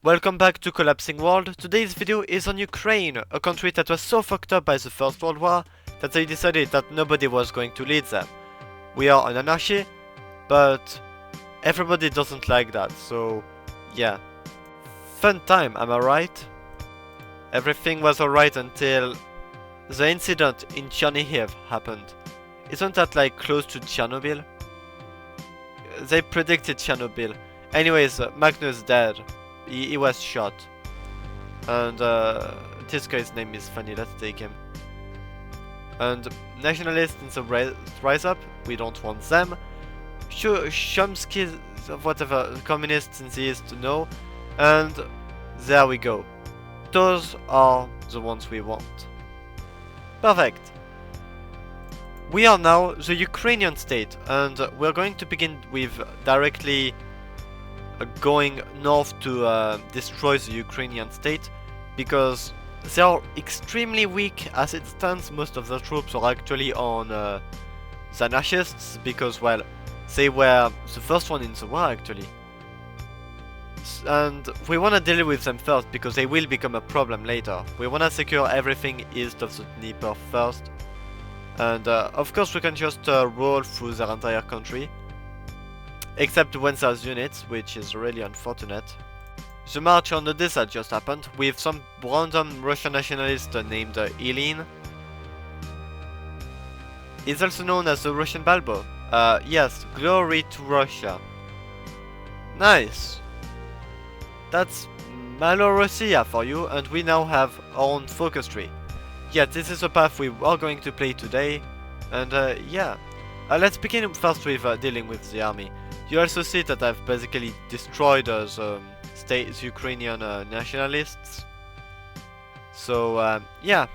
Welcome back to Collapsing World. Today's video is on Ukraine, a country that was so fucked up by the First World War that they decided that nobody was going to lead them. We are an anarchy, but everybody doesn't like that, so yeah. Fun time, am I right? Everything was alright until the incident in Chernihiv happened. Isn't that like close to Chernobyl? They predicted Chernobyl. Anyways, Makhno is dead. He was shot. And this guy's name is funny, let's take him. And nationalists in the rise up, we don't want them. Chomsky, whatever, communists in the east, no. And there we go. Those are the ones we want. Perfect. We are now the Ukrainian state, and we're going to begin with directly going north to destroy the Ukrainian state, because they are extremely weak as it stands. Most of the troops are actually on the anarchists, because, well, they were the first one in the war actually. And we want to deal with them first, because they will become a problem later. We want to secure everything east of the Dnieper first. And of course we can just roll through their entire country. Except when there's units, which is really unfortunate. The march on Odessa just happened, with some random Russian nationalist named Ilyin. He's also known as the Russian Balbo. Yes, glory to Russia. Nice. That's Malorussia for you, and we now have our own focus tree. Yeah, this is the path we are going to play today, and yeah. Let's begin first with dealing with the army. You also see that I've basically destroyed the Ukrainian nationalists. So yeah.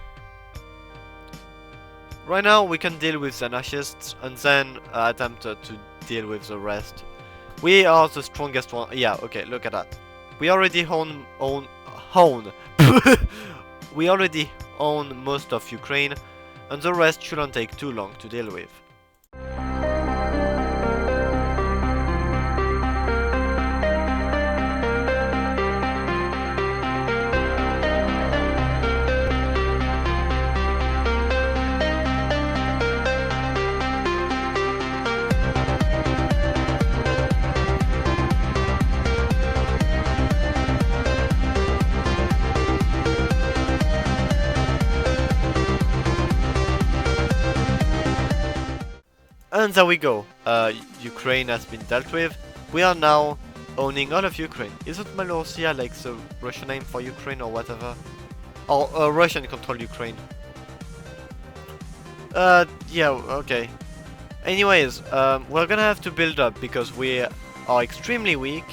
Right now we can deal with the anarchists and then attempt to deal with the rest. We are the strongest one. Yeah, okay, look at that. We already we already own most of Ukraine, and the rest shouldn't take too long to deal with. And there we go. Ukraine has been dealt with. We are now owning all of Ukraine. Isn't Malorussia like the Russian name for Ukraine or whatever? Or Russian control Ukraine? Yeah, okay. Anyways, we're gonna have to build up because we are extremely weak.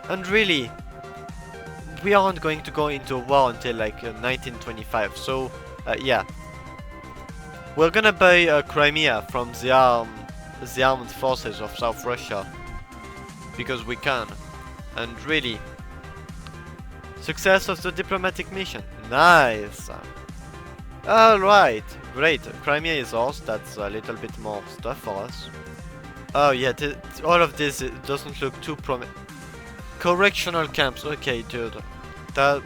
And really, we aren't going to go into a war until like 1925. So, yeah. We're gonna buy Crimea from the armed forces of South Russia, because we can. And really, success of the diplomatic mission. Nice! Alright, great. Crimea is ours, that's a little bit more stuff for us. Oh yeah, all of this doesn't look too correctional camps, okay dude. That...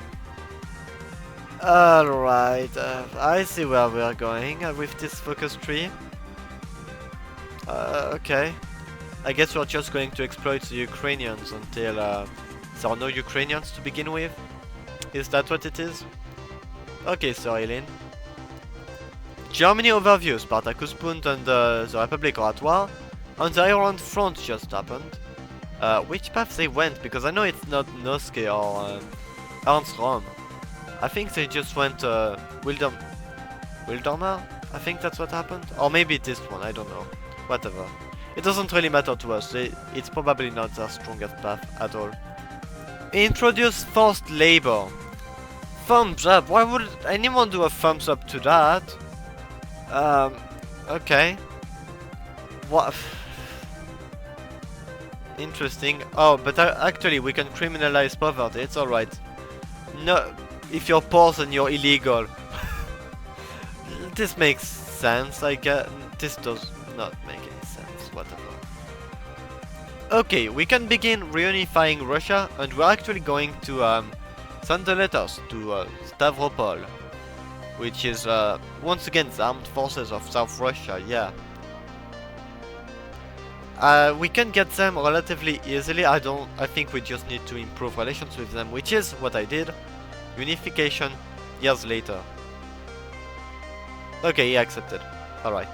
Alright, I see where we are going with this focus tree. Okay. I guess we're just going to exploit the Ukrainians until there are no Ukrainians to begin with. Is that what it is? Okay, so Ilyin. Germany overview, Spartacus Bund and the Republic are at war. And the Ireland front just happened. Which path they went? Because I know it's not Noske or Ernst Rom. I think they just went Wildernor? I think that's what happened. Or maybe this one, I don't know. Whatever. It doesn't really matter to us. It's probably not their strongest path at all. Introduce forced labor. Thumbs up. Why would anyone do a thumbs up to that? Okay. What? Interesting. Oh, but actually we can criminalize poverty. It's alright. No. If you're poor, then you're illegal. This makes sense, I guess. This does not make any sense, whatever. Okay, we can begin reunifying Russia, and we're actually going to send the letters to Stavropol, which is once again the armed forces of South Russia, yeah. We can get them relatively easily. I think we just need to improve relations with them, which is what I did. Unification years later. Okay, he accepted. Alright.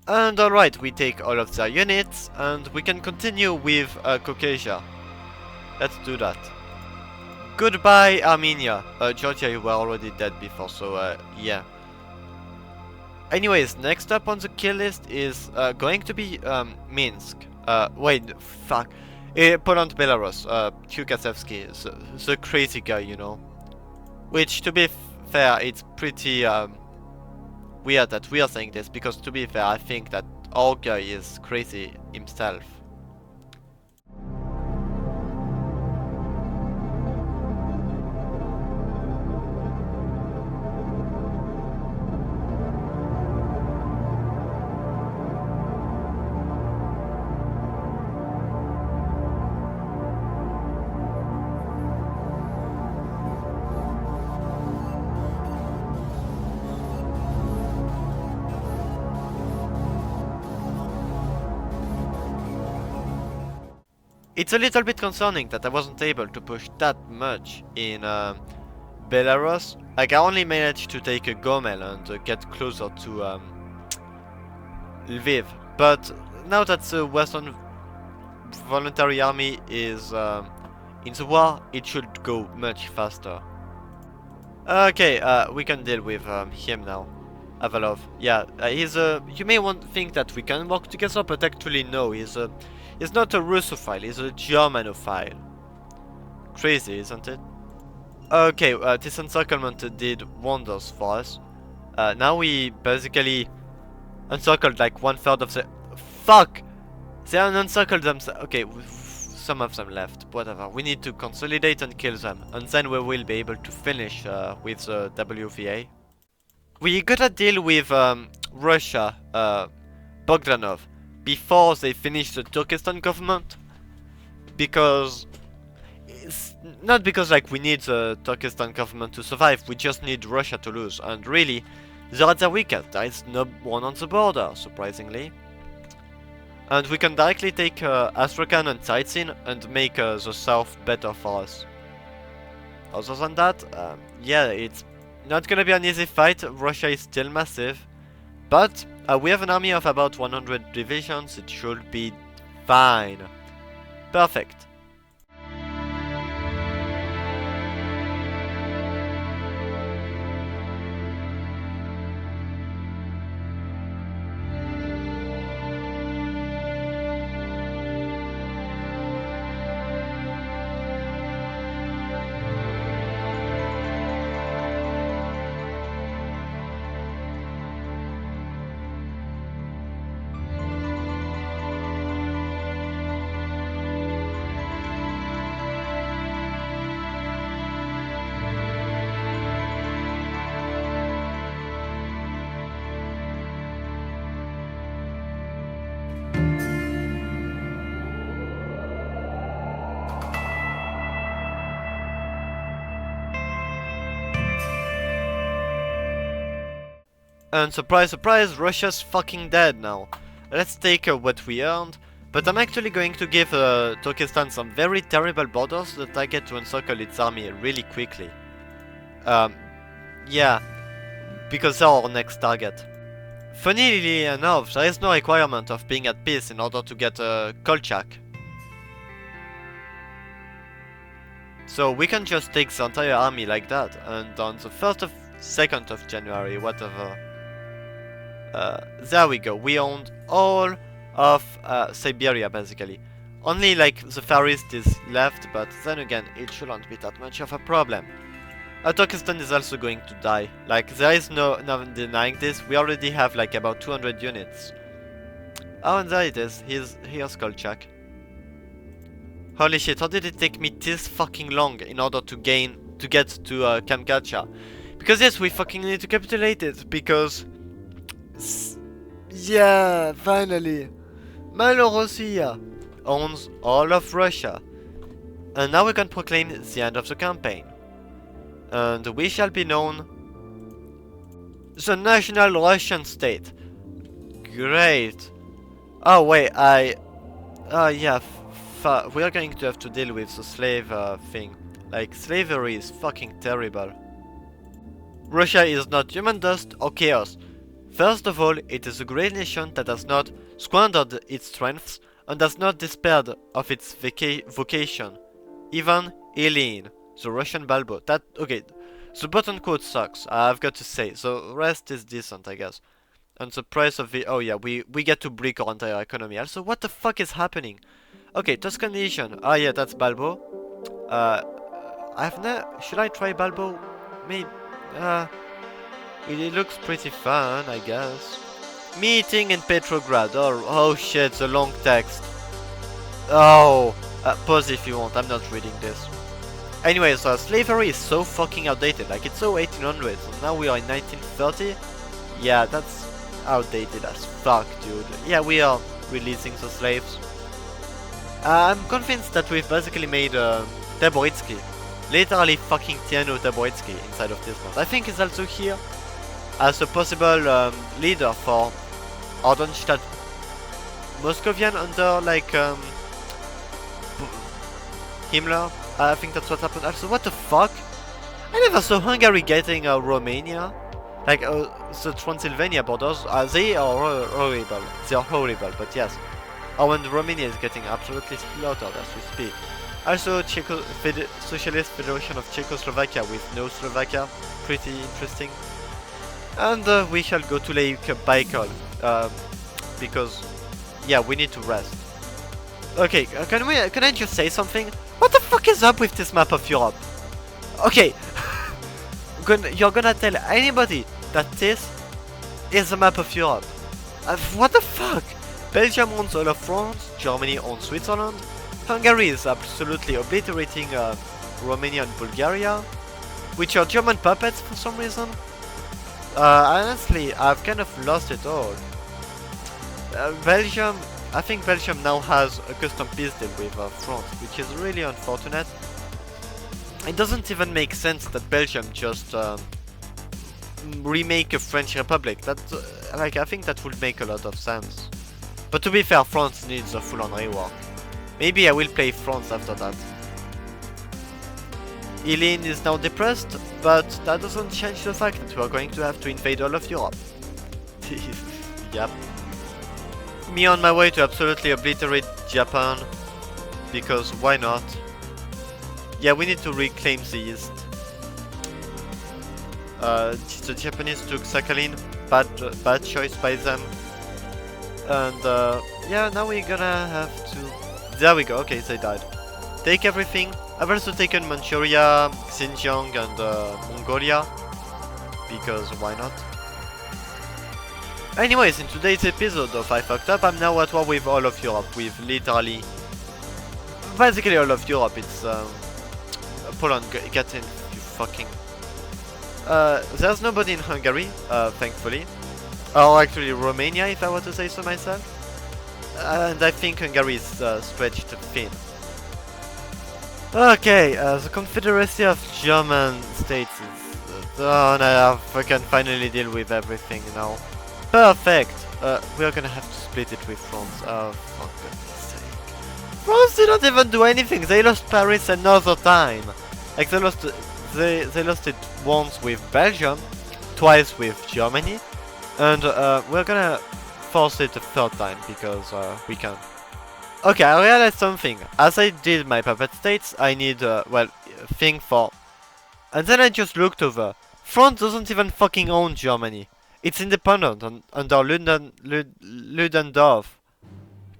And alright, we take all of their units and we can continue with Caucasia. Let's do that. Goodbye, Armenia. Georgia, you were already dead before, so yeah. Anyways, next up on the kill list is going to be Minsk. Wait, fuck. Poland, Belarus. Tukasevsky, the crazy guy, you know. Which, to be fair, it's pretty weird that we are saying this, because to be fair, I think that our guy is crazy himself. It's a little bit concerning that I wasn't able to push that much in Belarus. Like, I only managed to take a Gomel and get closer to Lviv. But now that the Western Voluntary Army is in the war, it should go much faster. Okay, we can deal with him now. Avalov. Yeah, he's you may think that we can work together, but actually no, he's not a Russophile, he's a Germanophile. Crazy, isn't it? Okay, this encirclement did wonders for us. Now we basically encircled like 1/3 of the... Fuck! They unencircled themselves. Okay, some of them left, whatever. We need to consolidate and kill them, and then we will be able to finish with the WVA. We gotta deal with Russia, Bogdanov, before they finish the Turkestan government, because it's not because like we need the Turkestan government to survive, we just need Russia to lose, and really they're at their weakest. There is no one on the border, surprisingly, and we can directly take Astrakhan and Tsaitsin and make the south better for us. Other than that, yeah, it's not gonna be an easy fight. Russia is still massive, but we have an army of about 100 divisions. It should be fine. Perfect. And surprise, surprise, Russia's fucking dead now. Let's take what we earned, but I'm actually going to give Turkestan some very terrible borders that I get to encircle its army really quickly. Yeah, because they're our next target. Funnily enough, there is no requirement of being at peace in order to get Kolchak. So we can just take the entire army like that, and on the 2nd of January, whatever. There we go, we owned all of Siberia basically. Only like the Far East is left, but then again, it shouldn't be that much of a problem. Turkestan is also going to die. Like, there is no denying this. We already have like about 200 units. Oh, and there it is. Here's Kolchak. Holy shit, how did it take me this fucking long in order to get to Kamchatka? Because yes, we fucking need to capitulate it, because... Yeah, finally. Malorussia owns all of Russia. And now we can proclaim the end of the campaign. And we shall be known the National Russian State. Great. Oh wait, yeah, we are going to have to deal with the slave thing. Like, slavery is fucking terrible. Russia is not human dust or chaos. First of all, it is a great nation that has not squandered its strengths and has not despaired of its vocation. Even Ilyin, the Russian Balbo, okay, the button code sucks, I've got to say, the rest is decent, I guess. And the price of the, oh yeah, we get to break our entire economy. Also, what the fuck is happening? Okay, Tuscan nation, ah yeah, that's Balbo. Should I try Balbo? Maybe, it looks pretty fun, I guess. Meeting in Petrograd, oh shit, the long text. Oh, pause if you want, I'm not reading this. Anyways, slavery is so fucking outdated, like it's so 1800s, and now we are in 1930? Yeah, that's outdated as fuck, dude. Yeah, we are releasing the slaves. I'm convinced that we've basically made Taboritsky, literally fucking Tiano Taboritsky inside of this month. I think he's also here as a possible leader for Ordenstadt Moscovian under like Himmler. I think that's what happened. Also, what the fuck? I never saw Hungary getting Romania. Like the Transylvania borders, they are horrible. They are horrible, but yes. Oh, and Romania is getting absolutely slaughtered as we speak. Also, Socialist Federation of Czechoslovakia with no Slovakia, pretty interesting. And we shall go to Lake Baikal, because, yeah, we need to rest. Okay, can I just say something? What the fuck is up with this map of Europe? Okay, you're gonna tell anybody that this is a map of Europe. What the fuck? Belgium owns all of France, Germany owns Switzerland, Hungary is absolutely obliterating Romania and Bulgaria, which are German puppets for some reason. Honestly, I've kind of lost it all. Belgium, I think Belgium now has a custom peace deal with France, which is really unfortunate. It doesn't even make sense that Belgium just remake a French Republic. That, like, I think that would make a lot of sense. But to be fair, France needs a full-on rework. Maybe I will play France after that. Ilyin is now depressed, but that doesn't change the fact that we are going to have to invade all of Europe. Yep. Me on my way to absolutely obliterate Japan, because why not? Yeah, we need to reclaim the East. The Japanese took Sakhalin, bad choice by them. And yeah, now we're gonna have to... There we go, okay, they died. Take everything. I've also taken Manchuria, Xinjiang and Mongolia, because why not? Anyways, in today's episode of I Fucked Up, I'm now at war with all of Europe, with literally... basically all of Europe. It's Poland, get in, you fucking... there's nobody in Hungary, thankfully. Or actually Romania, if I were to say so myself. And I think Hungary is stretched thin. Okay, the Confederacy of German States is done. I can finally deal with everything now. Perfect! We're gonna have to split it with France. Oh, for goodness sake. France didn't even do anything. They lost Paris another time. Like, they lost it once with Belgium, twice with Germany, and we're gonna force it a third time because we can. Okay, I realized something. As I did my puppet states, I need, well, thing for... And then I just looked over. France doesn't even fucking own Germany. It's independent under Ludendorff.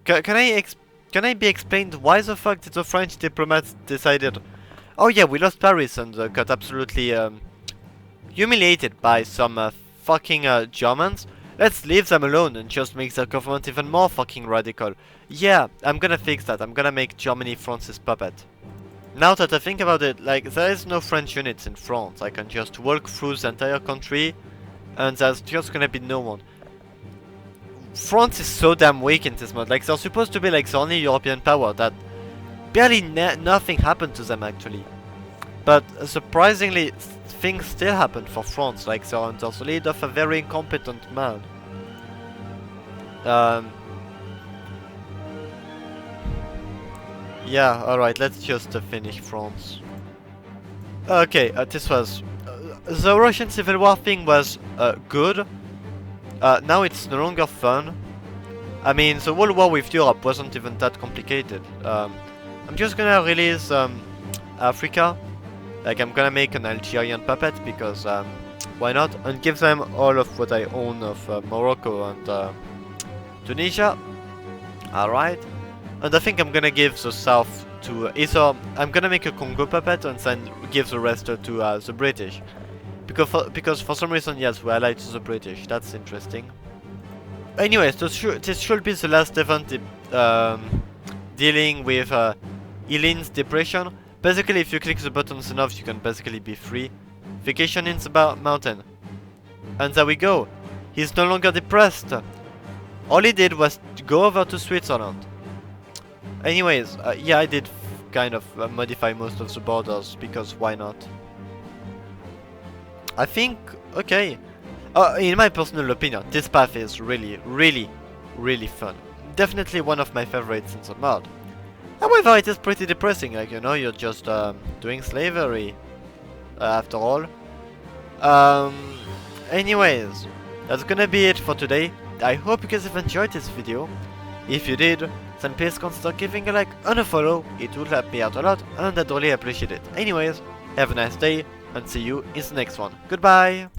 Can I be explained why the fuck did the French diplomats decided... Oh yeah, we lost Paris and got absolutely humiliated by some fucking Germans. Let's leave them alone and just make their government even more fucking radical. Yeah, I'm gonna fix that. I'm gonna make Germany France's puppet. Now that I think about it, like, there is no French units in France. I can just walk through the entire country and there's just gonna be no one. France is so damn weak in this mod. Like, they're supposed to be like the only European power that barely nothing happened to them actually. But surprisingly, things still happen for France. Like, they're under the lead of a very incompetent man. Yeah, alright, let's just finish France. Okay, this was... the Russian Civil War thing was good. Now it's no longer fun. I mean, the whole war with Europe wasn't even that complicated. I'm just gonna release Africa. Like, I'm gonna make an Algerian puppet because why not? And give them all of what I own of Morocco and Tunisia. Alright. And I think I'm gonna give the south to either... I'm gonna make a Congo puppet and then give the rest to the British. Because for some reason, yes, we allied to the British. That's interesting. Anyways, this should be the last event dealing with Ilyin's depression. Basically, if you click the buttons enough, you can basically be free. Vacation in the mountain. And there we go. He's no longer depressed. All he did was go over to Switzerland. Anyways, yeah, I did kind of modify most of the borders, because why not? I think, okay. In my personal opinion, this path is really, really, really fun. Definitely one of my favorites in the mod. However, it is pretty depressing, like, you know, you're just doing slavery, after all. Anyways, that's gonna be it for today. I hope you guys have enjoyed this video. If you did, then please consider giving a like and a follow. It would help me out a lot and I'd really appreciate it. Anyways, have a nice day and see you in the next one. Goodbye!